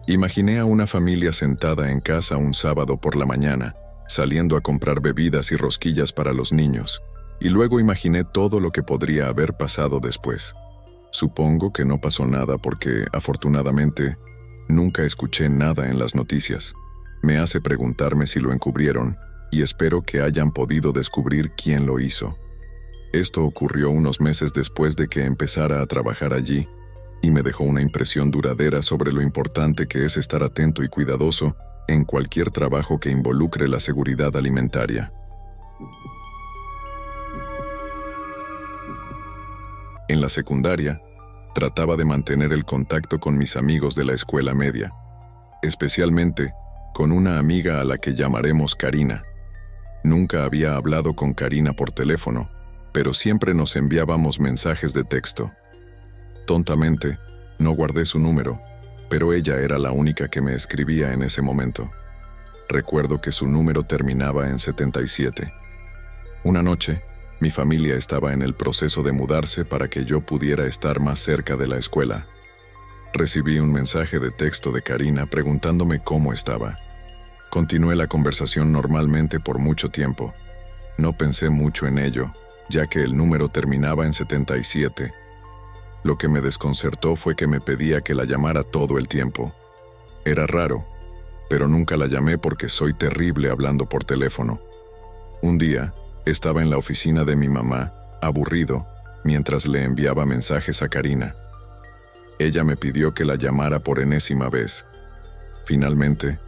Imaginé a una familia sentada en casa un sábado por la mañana, saliendo a comprar bebidas y rosquillas para los niños, y luego imaginé todo lo que podría haber pasado después. Supongo que no pasó nada porque, afortunadamente, nunca escuché nada en las noticias. Me hace preguntarme si lo encubrieron, y espero que hayan podido descubrir quién lo hizo. Esto ocurrió unos meses después de que empezara a trabajar allí, y me dejó una impresión duradera sobre lo importante que es estar atento y cuidadoso en cualquier trabajo que involucre la seguridad alimentaria. En la secundaria, trataba de mantener el contacto con mis amigos de la escuela media, especialmente con una amiga a la que llamaremos Karina. Nunca había hablado con Karina por teléfono, pero siempre nos enviábamos mensajes de texto. Tontamente, no guardé su número, pero ella era la única que me escribía en ese momento. Recuerdo que su número terminaba en 77. Una noche, mi familia estaba en el proceso de mudarse para que yo pudiera estar más cerca de la escuela. Recibí un mensaje de texto de Karina preguntándome cómo estaba. Continué la conversación normalmente por mucho tiempo. No pensé mucho en ello, ya que el número terminaba en 77. Lo que me desconcertó fue que me pedía que la llamara todo el tiempo. Era raro, pero nunca la llamé porque soy terrible hablando por teléfono. Un día, estaba en la oficina de mi mamá, aburrido, mientras le enviaba mensajes a Karina. Ella me pidió que la llamara por enésima vez. Finalmente,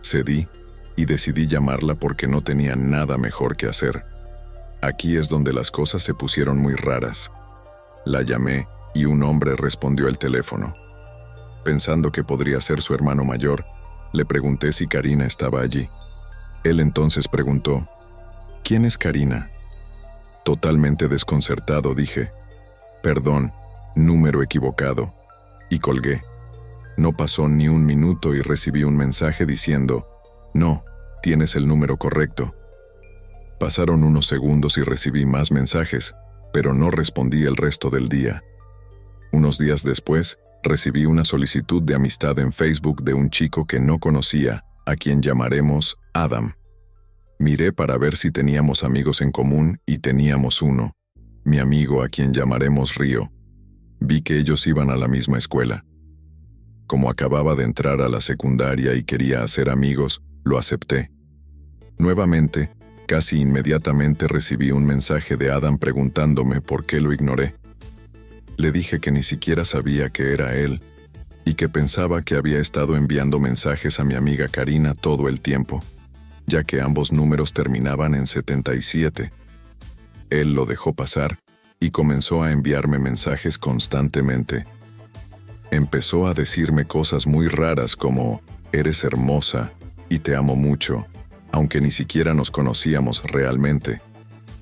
cedí y decidí llamarla porque no tenía nada mejor que hacer. Aquí es donde las cosas se pusieron muy raras. La llamé y un hombre respondió el teléfono. Pensando que podría ser su hermano mayor, le pregunté si Karina estaba allí. Él entonces preguntó: ¿Quién es Karina? Totalmente desconcertado dije: «Perdón, número equivocado», y colgué. No pasó ni un minuto y recibí un mensaje diciendo: «No, tienes el número correcto». Pasaron unos segundos y recibí más mensajes, pero no respondí el resto del día. Unos días después, recibí una solicitud de amistad en Facebook de un chico que no conocía, a quien llamaremos Adam. Miré para ver si teníamos amigos en común y teníamos uno, mi amigo a quien llamaremos Río. Vi que ellos iban a la misma escuela. Como acababa de entrar a la secundaria y quería hacer amigos, lo acepté. Nuevamente, casi inmediatamente recibí un mensaje de Adam preguntándome por qué lo ignoré. Le dije que ni siquiera sabía que era él y que pensaba que había estado enviando mensajes a mi amiga Karina todo el tiempo, ya que ambos números terminaban en 77. Él lo dejó pasar y comenzó a enviarme mensajes constantemente. Empezó a decirme cosas muy raras como, eres hermosa y te amo mucho, aunque ni siquiera nos conocíamos realmente.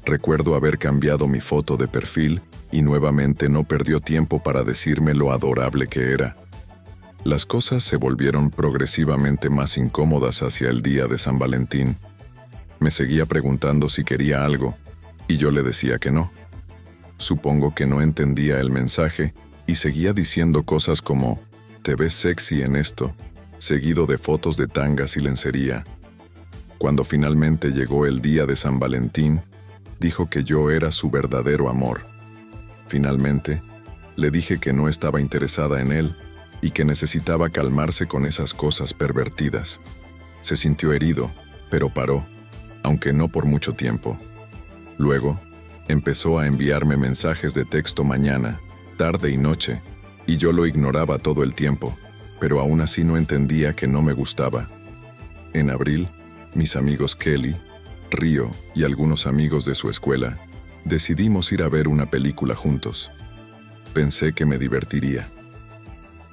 Recuerdo haber cambiado mi foto de perfil y nuevamente no perdió tiempo para decirme lo adorable que era. Las cosas se volvieron progresivamente más incómodas hacia el día de San Valentín. Me seguía preguntando si quería algo, y yo le decía que no. Supongo que no entendía el mensaje y seguía diciendo cosas como, te ves sexy en esto, seguido de fotos de tangas y lencería. Cuando finalmente llegó el día de San Valentín, dijo que yo era su verdadero amor. Finalmente, le dije que no estaba interesada en él y que necesitaba calmarse con esas cosas pervertidas. Se sintió herido, pero paró, aunque no por mucho tiempo. Luego, empezó a enviarme mensajes de texto mañana, tarde y noche, y yo lo ignoraba todo el tiempo, pero aún así no entendía que no me gustaba. En abril, mis amigos Kelly, Río y algunos amigos de su escuela, decidimos ir a ver una película juntos. Pensé que me divertiría.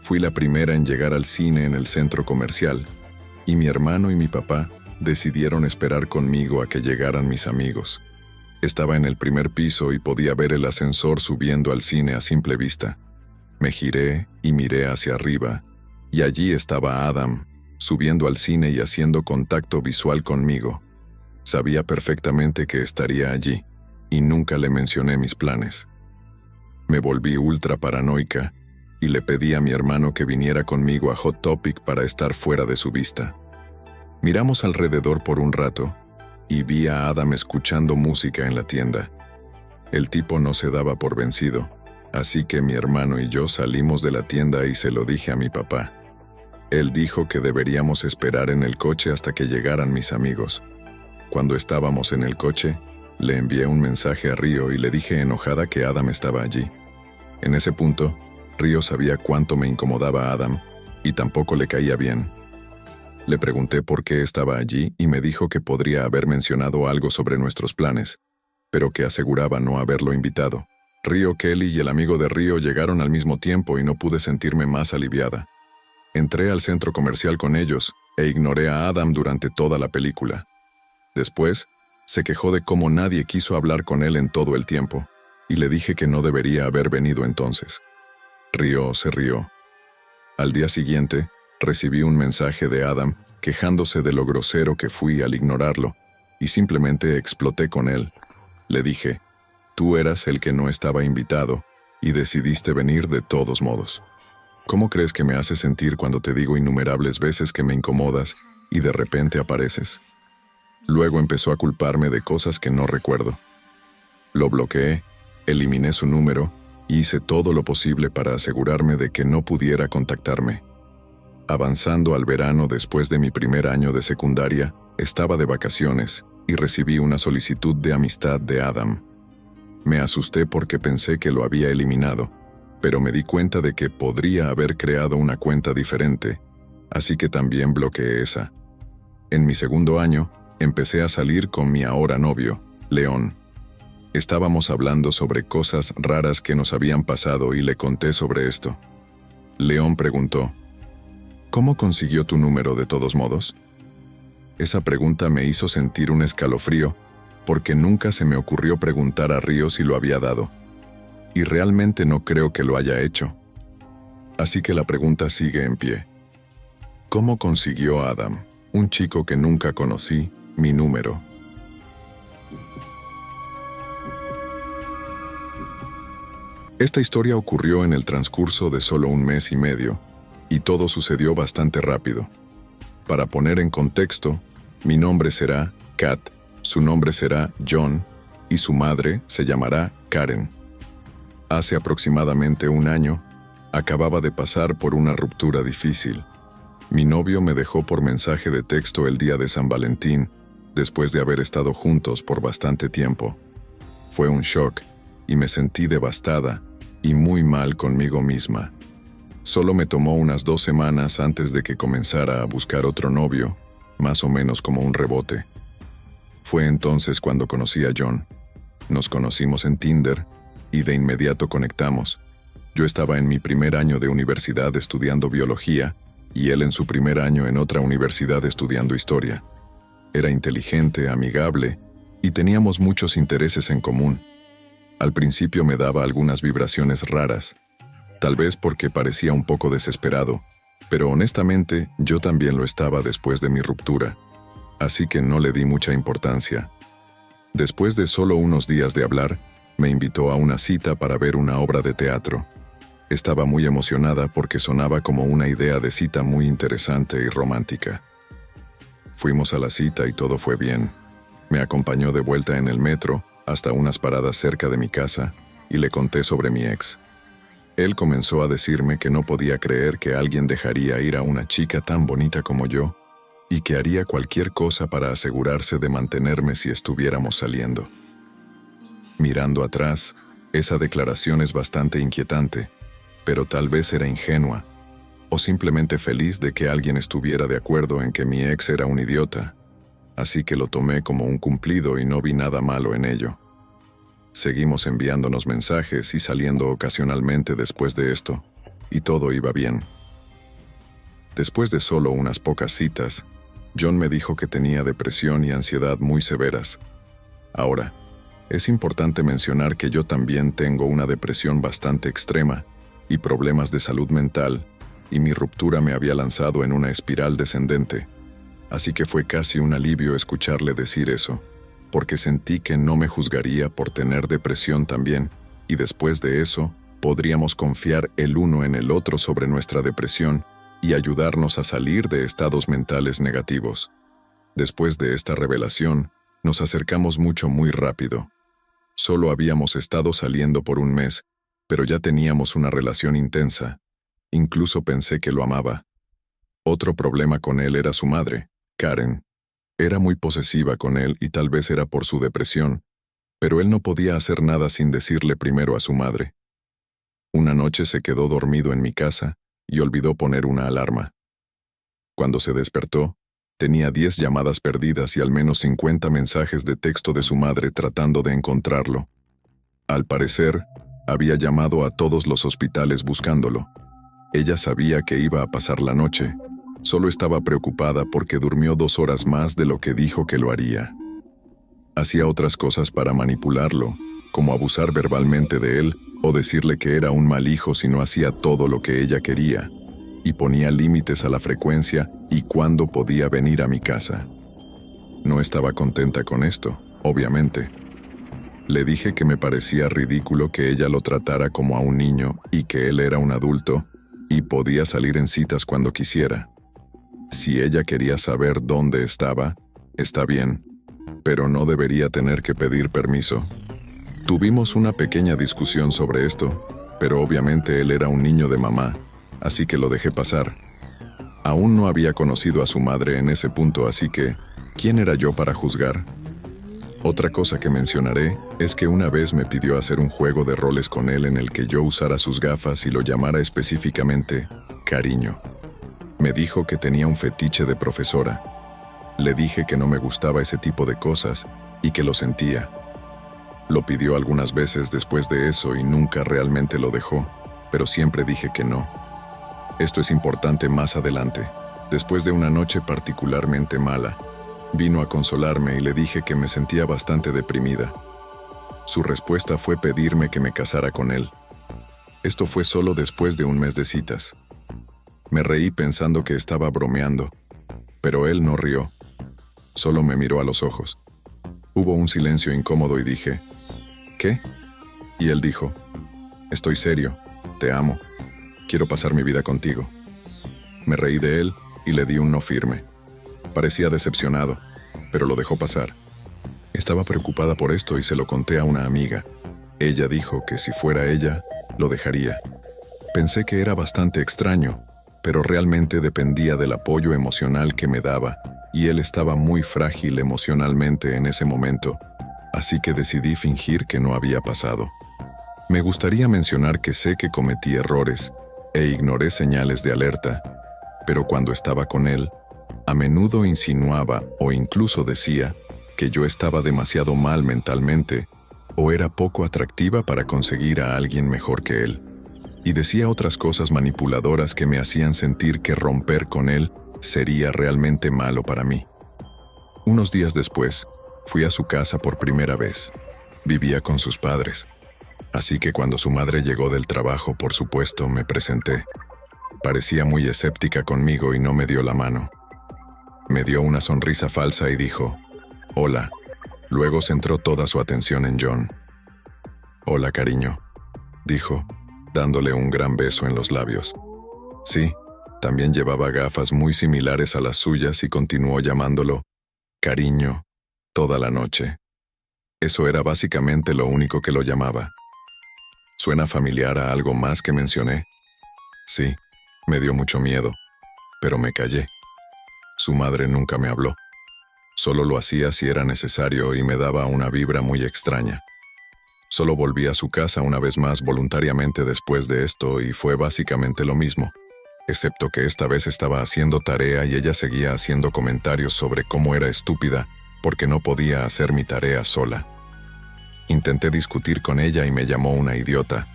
Fui la primera en llegar al cine en el centro comercial, y mi hermano y mi papá decidieron esperar conmigo a que llegaran mis amigos. Estaba en el primer piso y podía ver el ascensor subiendo al cine a simple vista. Me giré y miré hacia arriba, y allí estaba Adam, subiendo al cine y haciendo contacto visual conmigo. Sabía perfectamente que estaría allí, y nunca le mencioné mis planes. Me volví ultra paranoica, y le pedí a mi hermano que viniera conmigo a Hot Topic para estar fuera de su vista. Miramos alrededor por un rato, y vi a Adam escuchando música en la tienda. El tipo no se daba por vencido, así que mi hermano y yo salimos de la tienda y se lo dije a mi papá. Él dijo que deberíamos esperar en el coche hasta que llegaran mis amigos. Cuando estábamos en el coche, le envié un mensaje a Río y le dije enojada que Adam estaba allí. En ese punto, Río sabía cuánto me incomodaba a Adam, y tampoco le caía bien. Le pregunté por qué estaba allí y me dijo que podría haber mencionado algo sobre nuestros planes, pero que aseguraba no haberlo invitado. Río, Kelly y el amigo de Río llegaron al mismo tiempo y no pude sentirme más aliviada. Entré al centro comercial con ellos e ignoré a Adam durante toda la película. Después, se quejó de cómo nadie quiso hablar con él en todo el tiempo, y le dije que no debería haber venido entonces. Río se rió. Al día siguiente, recibí un mensaje de Adam quejándose de lo grosero que fui al ignorarlo, y simplemente exploté con él. Le dije, tú eras el que no estaba invitado, y decidiste venir de todos modos. ¿Cómo crees que me hace sentir cuando te digo innumerables veces que me incomodas y de repente apareces? Luego empezó a culparme de cosas que no recuerdo. Lo bloqueé, eliminé su número y hice todo lo posible para asegurarme de que no pudiera contactarme. Avanzando al verano después de mi primer año de secundaria, estaba de vacaciones y recibí una solicitud de amistad de Adam. Me asusté porque pensé que lo había eliminado, pero me di cuenta de que podría haber creado una cuenta diferente, así que también bloqueé esa. En mi segundo año, empecé a salir con mi ahora novio, León. Estábamos hablando sobre cosas raras que nos habían pasado y le conté sobre esto. León preguntó, ¿cómo consiguió tu número de todos modos? Esa pregunta me hizo sentir un escalofrío, porque nunca se me ocurrió preguntar a Río si lo había dado. Y realmente no creo que lo haya hecho. Así que la pregunta sigue en pie. ¿Cómo consiguió Adam, un chico que nunca conocí, mi número? Esta historia ocurrió en el transcurso de solo un mes y medio, y todo sucedió bastante rápido. Para poner en contexto, mi nombre será Kat, su nombre será John, y su madre se llamará Karen. Hace aproximadamente un año, acababa de pasar por una ruptura difícil. Mi novio me dejó por mensaje de texto el día de San Valentín, después de haber estado juntos por bastante tiempo. Fue un shock, y me sentí devastada y muy mal conmigo misma. Solo me tomó unas 2 semanas antes de que comenzara a buscar otro novio, más o menos como un rebote. Fue entonces cuando conocí a John. Nos conocimos en Tinder y de inmediato conectamos. Yo estaba en mi primer año de universidad estudiando biología y él en su primer año en otra universidad estudiando historia. Era inteligente, amigable y teníamos muchos intereses en común. Al principio me daba algunas vibraciones raras, tal vez porque parecía un poco desesperado, pero honestamente yo también lo estaba después de mi ruptura, así que no le di mucha importancia. Después de solo unos días de hablar, me invitó a una cita para ver una obra de teatro. Estaba muy emocionada porque sonaba como una idea de cita muy interesante y romántica. Fuimos a la cita y todo fue bien. Me acompañó de vuelta en el metro hasta unas paradas cerca de mi casa y le conté sobre mi ex. Él comenzó a decirme que no podía creer que alguien dejaría ir a una chica tan bonita como yo y que haría cualquier cosa para asegurarse de mantenerme si estuviéramos saliendo. Mirando atrás, esa declaración es bastante inquietante, pero tal vez era ingenua, o simplemente feliz de que alguien estuviera de acuerdo en que mi ex era un idiota, así que lo tomé como un cumplido y no vi nada malo en ello. Seguimos enviándonos mensajes y saliendo ocasionalmente después de esto, y todo iba bien. Después de solo unas pocas citas, John me dijo que tenía depresión y ansiedad muy severas. Ahora, es importante mencionar que yo también tengo una depresión bastante extrema y problemas de salud mental, y mi ruptura me había lanzado en una espiral descendente. Así que fue casi un alivio escucharle decir eso, porque sentí que no me juzgaría por tener depresión también, y después de eso, podríamos confiar el uno en el otro sobre nuestra depresión y ayudarnos a salir de estados mentales negativos. Después de esta revelación, nos acercamos muy rápido. Solo habíamos estado saliendo por un mes, pero ya teníamos una relación intensa. Incluso pensé que lo amaba. Otro problema con él era su madre, Karen. Era muy posesiva con él y tal vez era por su depresión, pero él no podía hacer nada sin decirle primero a su madre. Una noche se quedó dormido en mi casa y olvidó poner una alarma. Cuando se despertó, tenía 10 llamadas perdidas y al menos 50 mensajes de texto de su madre tratando de encontrarlo. Al parecer, había llamado a todos los hospitales buscándolo. Ella sabía que iba a pasar la noche. Solo estaba preocupada porque durmió 2 horas más de lo que dijo que lo haría. Hacía otras cosas para manipularlo, como abusar verbalmente de él o decirle que era un mal hijo si no hacía todo lo que ella quería, y ponía límites a la frecuencia y cuándo podía venir a mi casa. No estaba contenta con esto, obviamente. Le dije que me parecía ridículo que ella lo tratara como a un niño y que él era un adulto y podía salir en citas cuando quisiera. Si ella quería saber dónde estaba, está bien, pero no debería tener que pedir permiso. Tuvimos una pequeña discusión sobre esto, pero obviamente él era un niño de mamá, así que lo dejé pasar. Aún no había conocido a su madre en ese punto, así que, ¿quién era yo para juzgar? Otra cosa que mencionaré es que una vez me pidió hacer un juego de roles con él en el que yo usara sus gafas y lo llamara específicamente cariño. Me dijo que tenía un fetiche de profesora. Le dije que no me gustaba ese tipo de cosas y que lo sentía. Lo pidió algunas veces después de eso y nunca realmente lo dejó, pero siempre dije que no. Esto es importante más adelante. Después de una noche particularmente mala, vino a consolarme y le dije que me sentía bastante deprimida. Su respuesta fue pedirme que me casara con él. Esto fue solo después de un mes de citas. Me reí pensando que estaba bromeando, pero él no rió. Solo me miró a los ojos. Hubo un silencio incómodo y dije, ¿qué? Y él dijo, Estoy serio. Te amo. Quiero pasar mi vida contigo. Me reí de él y le di un no firme. Parecía decepcionado, pero lo dejó pasar. Estaba preocupada por esto y se lo conté a una amiga. Ella dijo que si fuera ella, lo dejaría. Pensé que era bastante extraño, pero realmente dependía del apoyo emocional que me daba, y él estaba muy frágil emocionalmente en ese momento, así que decidí fingir que no había pasado. Me gustaría mencionar que sé que cometí errores e ignoré señales de alerta, pero cuando estaba con él, a menudo insinuaba o incluso decía que yo estaba demasiado mal mentalmente o era poco atractiva para conseguir a alguien mejor que él. Y decía otras cosas manipuladoras que me hacían sentir que romper con él sería realmente malo para mí. Unos días después, fui a su casa por primera vez. Vivía con sus padres. Así que cuando su madre llegó del trabajo, por supuesto, me presenté. Parecía muy escéptica conmigo y no me dio la mano. Me dio una sonrisa falsa y dijo, «Hola». Luego centró toda su atención en John. «Hola, cariño», dijo, dándole un gran beso en los labios. Sí, también llevaba gafas muy similares a las suyas y continuó llamándolo «cariño» toda la noche. Eso era básicamente lo único que lo llamaba. ¿Suena familiar a algo más que mencioné? Sí, me dio mucho miedo, pero me callé. Su madre nunca me habló. Solo lo hacía si era necesario y me daba una vibra muy extraña. Solo volví a su casa una vez más voluntariamente después de esto y fue básicamente lo mismo, excepto que esta vez estaba haciendo tarea y ella seguía haciendo comentarios sobre cómo era estúpida porque no podía hacer mi tarea sola. Intenté discutir con ella y me llamó una idiota,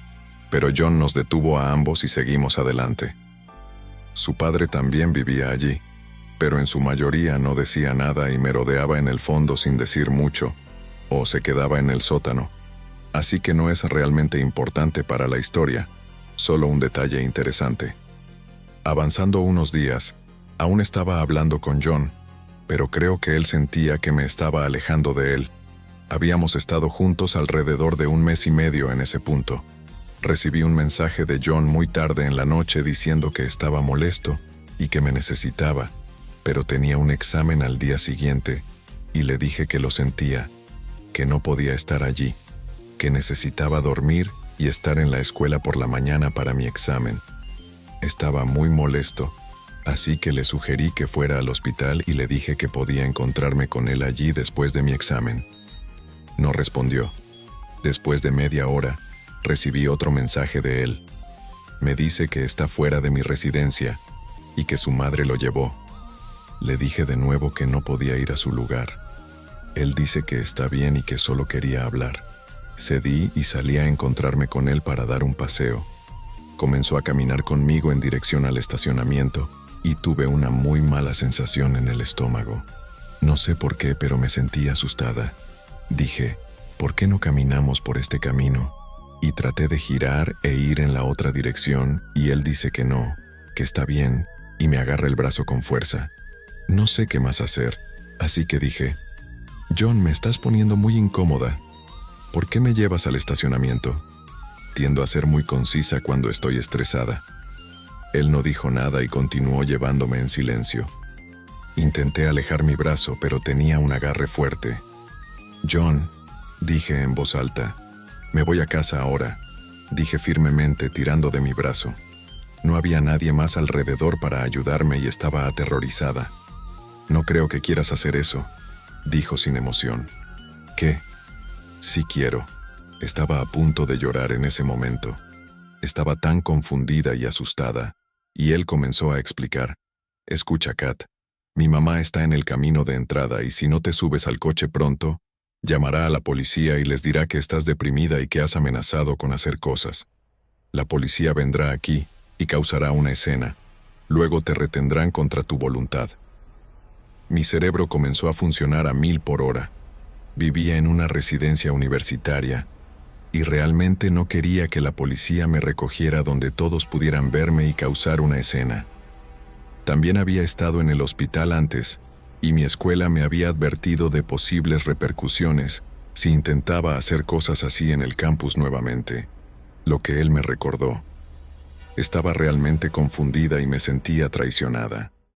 pero John nos detuvo a ambos y seguimos adelante. Su padre también vivía allí, pero en su mayoría no decía nada y merodeaba en el fondo sin decir mucho, o se quedaba en el sótano. Así que no es realmente importante para la historia, solo un detalle interesante. Avanzando unos días, aún estaba hablando con John, pero creo que él sentía que me estaba alejando de él. Habíamos estado juntos alrededor de 1 mes y medio en ese punto. Recibí un mensaje de John muy tarde en la noche diciendo que estaba molesto y que me necesitaba, pero tenía un examen al día siguiente, y le dije que lo sentía, que no podía estar allí, que necesitaba dormir y estar en la escuela por la mañana para mi examen. Estaba muy molesto, así que le sugerí que fuera al hospital y le dije que podía encontrarme con él allí después de mi examen. No respondió. Después de media hora, recibí otro mensaje de él. Me dice que está fuera de mi residencia y que su madre lo llevó. Le dije de nuevo que no podía ir a su lugar. Él dice que está bien y que solo quería hablar. Cedí y salí a encontrarme con él para dar un paseo. Comenzó a caminar conmigo en dirección al estacionamiento y tuve una muy mala sensación en el estómago. No sé por qué, pero me sentí asustada. Dije, ¿por qué no caminamos por este camino? Y traté de girar e ir en la otra dirección y él dice que no, que está bien, y me agarra el brazo con fuerza. No sé qué más hacer, así que dije, John, me estás poniendo muy incómoda. ¿Por qué me llevas al estacionamiento? Tiendo a ser muy concisa cuando estoy estresada. Él no dijo nada y continuó llevándome en silencio. Intenté alejar mi brazo, pero tenía un agarre fuerte. John, dije en voz alta, me voy a casa ahora, dije firmemente tirando de mi brazo. No había nadie más alrededor para ayudarme y estaba aterrorizada. No creo que quieras hacer eso, dijo sin emoción. ¿Qué? Sí quiero. Estaba a punto de llorar en ese momento. Estaba tan confundida y asustada, y él comenzó a explicar. Escucha, Kat, mi mamá está en el camino de entrada y si no te subes al coche pronto, llamará a la policía y les dirá que estás deprimida y que has amenazado con hacer cosas. La policía vendrá aquí y causará una escena. Luego te retendrán contra tu voluntad. Mi cerebro comenzó a funcionar a 1000 por hora. Vivía en una residencia universitaria y realmente no quería que la policía me recogiera donde todos pudieran verme y causar una escena. También había estado en el hospital antes y mi escuela me había advertido de posibles repercusiones si intentaba hacer cosas así en el campus nuevamente. lo que él me recordó. Estaba realmente confundida y me sentía traicionada.